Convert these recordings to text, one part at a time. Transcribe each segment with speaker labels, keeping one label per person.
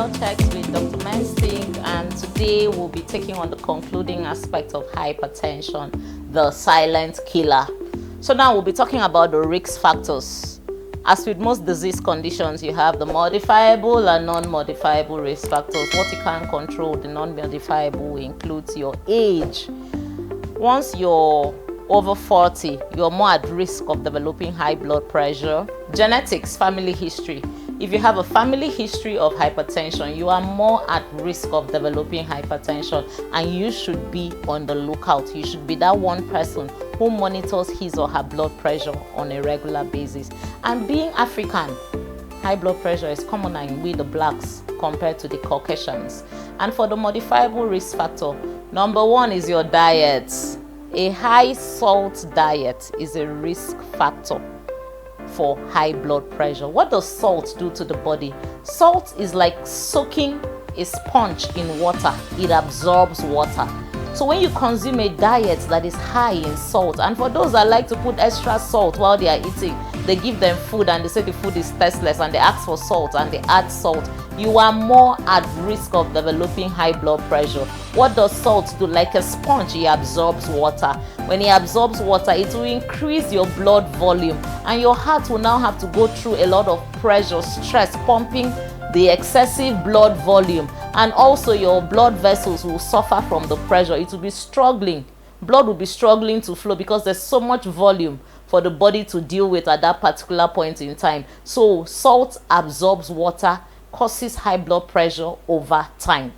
Speaker 1: Health Checks with Dr. Memstic, and today we'll be taking on the concluding aspect of hypertension, the silent killer. So now we'll be talking about the risk factors. As with most disease conditions, you have the modifiable and non-modifiable risk factors. What you can't control, the non-modifiable, includes your age. Once you're over 40, you're more at risk of developing high blood pressure. Genetics, family history. If you have a family history of hypertension, you are more at risk of developing hypertension, and you should be on the lookout. You should be that one person who monitors his or her blood pressure on a regular basis. And being African, high blood pressure is commoner in we the blacks compared to the Caucasians. And for the modifiable risk factor, number one is your diet. A high salt diet is a risk factor for high blood pressure. What does salt do to the body? Salt is like soaking a sponge in water. It absorbs water. So when you consume a diet that is high in salt, and for those that like to put extra salt while they are eating, they give them food and they say the food is tasteless and they ask for salt and they add salt, you are more at risk of developing high blood pressure. What does salt do? Like a sponge, it absorbs water. When it absorbs water, it will increase your blood volume, and your heart will now have to go through a lot of pressure, stress, pumping the excessive blood volume, and also your blood vessels will suffer from the pressure. It will be struggling. Blood will be struggling to flow because there's so much volume for the body to deal with at that particular point in time. So salt absorbs water, causes high blood pressure over time.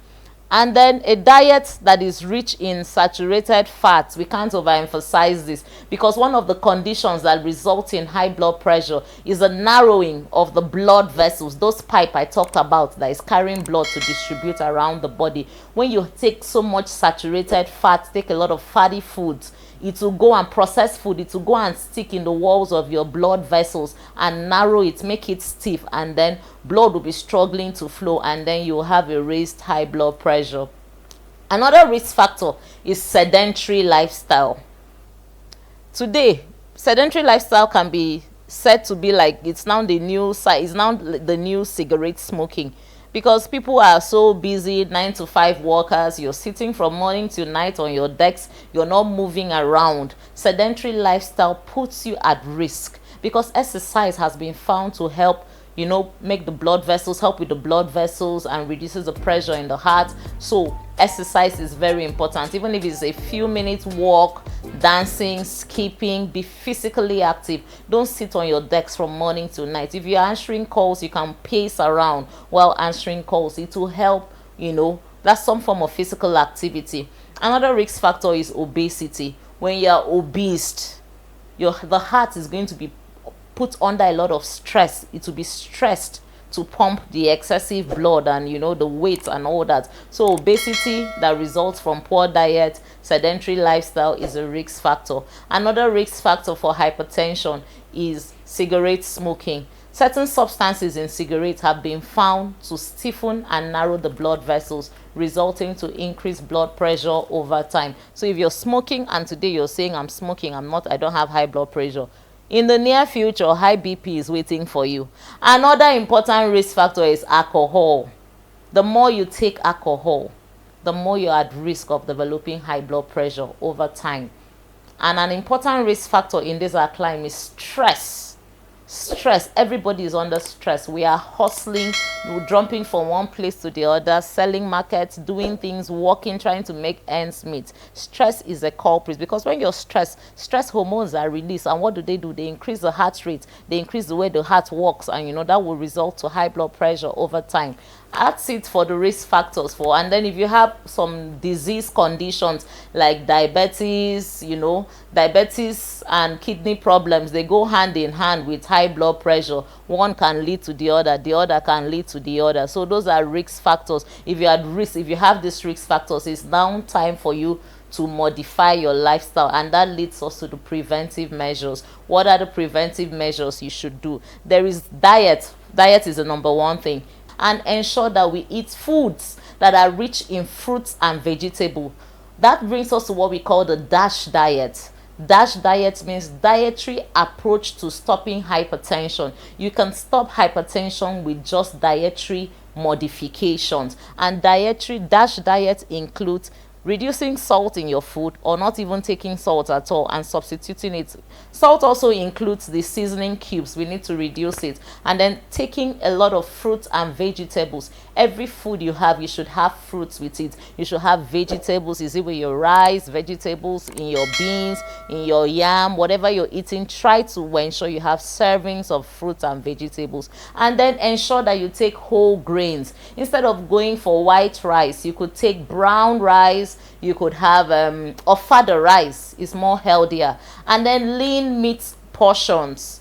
Speaker 1: And then a diet that is rich in saturated fats, we can't overemphasize this, because one of the conditions that result in high blood pressure is a narrowing of the blood vessels, those pipe I talked about that is carrying blood to distribute around the body. When you take so much saturated fat, take a lot of fatty foods, it will go, and processed food, it will go and stick in the walls of your blood vessels and narrow it, make it stiff, and then blood will be struggling to flow, and then you will have a raised high blood pressure. Another risk factor is sedentary lifestyle. Today, sedentary lifestyle can be said to be like, it's now the new cigarette smoking. Because people are so busy, 9-to-5 workers, you're sitting from morning to night on your decks, you're not moving around. Sedentary lifestyle puts you at risk, because exercise has been found to help, make the blood vessels, help with the blood vessels, and reduces the pressure in the heart. So exercise is very important. Even if it's a few minutes walk, dancing, skipping, be physically active. Don't sit on your decks from morning to night. If you're answering calls, you can pace around while answering calls. It will help, that's some form of physical activity. Another risk factor is obesity. When you're obese, the heart is going to be put under a lot of stress. It will be stressed to pump the excessive blood and the weight and all that. So obesity that results from poor diet, sedentary lifestyle, is a risk factor. Another risk factor for hypertension is cigarette smoking. Certain substances in cigarettes have been found to stiffen and narrow the blood vessels, resulting to increased blood pressure over time. So if you're smoking and today you're saying, I'm smoking, I don't have high blood pressure, in the near future, high BP is waiting for you. Another important risk factor is alcohol. The more you take alcohol, the more you're at risk of developing high blood pressure over time. And an important risk factor in this our climb is stress. Stress. Everybody is under stress. We are hustling, we're jumping from one place to the other, selling markets, doing things, working, trying to make ends meet. Stress is a culprit, because when you're stressed, stress hormones are released, and what do? They increase the heart rate, they increase the way the heart works, and that will result to high blood pressure over time. That's it for the risk factors and then if you have some disease conditions like diabetes, diabetes and kidney problems, they go hand in hand with high blood pressure. One can lead to the other can lead to the other. So those are risk factors. If you're at risk, if you have these risk factors, it's now time for you to modify your lifestyle, and that leads us to the preventive measures. What are the preventive measures you should do? There is diet. Diet is the number one thing. And ensure that we eat foods that are rich in fruits and vegetables. That brings us to what we call the DASH diet. DASH diet means dietary approach to stopping hypertension. You can stop hypertension with just dietary modifications. And DASH diet includes reducing salt in your food, or not even taking salt at all and substituting it. Salt also includes the seasoning cubes. We need to reduce it. And then taking a lot of fruits and vegetables. Every food you have, you should have fruits with it. You should have vegetables. Is it with your rice, vegetables in your beans, in your yam, whatever you're eating? Try to ensure you have servings of fruits and vegetables. And then ensure that you take whole grains. Instead of going for white rice, you could take brown rice. You could have ofada rice. Is more healthier. And then lean meat portions.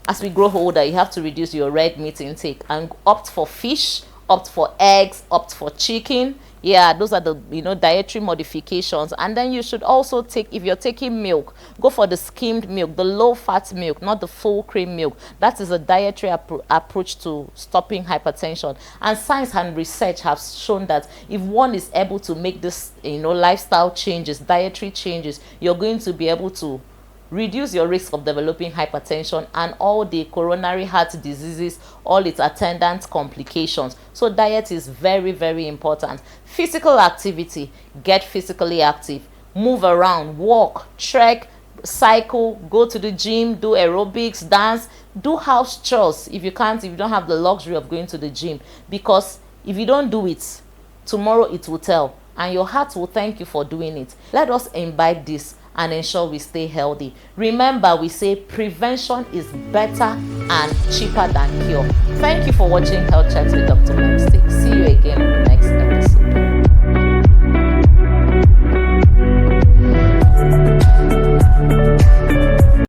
Speaker 1: As we grow older, you have to reduce your red meat intake and opt for fish, opt for eggs, opt for chicken. Yeah, those are the dietary modifications. And then you should also take, if you're taking milk, go for the skimmed milk, the low fat milk, not the full cream milk. That is a dietary approach to stopping hypertension. And science and research have shown that if one is able to make this lifestyle changes, dietary changes, you're going to be able to reduce your risk of developing hypertension and all the coronary heart diseases, all its attendant complications. So diet is very, very important. Physical activity. Get physically active. Move around, walk, trek, cycle, go to the gym, do aerobics, dance, do house chores if you don't have the luxury of going to the gym. Because if you don't do it, tomorrow it will tell, and your heart will thank you for doing it. Let us imbibe this and ensure we stay healthy. Remember, we say prevention is better and cheaper than cure. Thank you for watching Health Chats with Dr. Memstic. See you again in the next episode.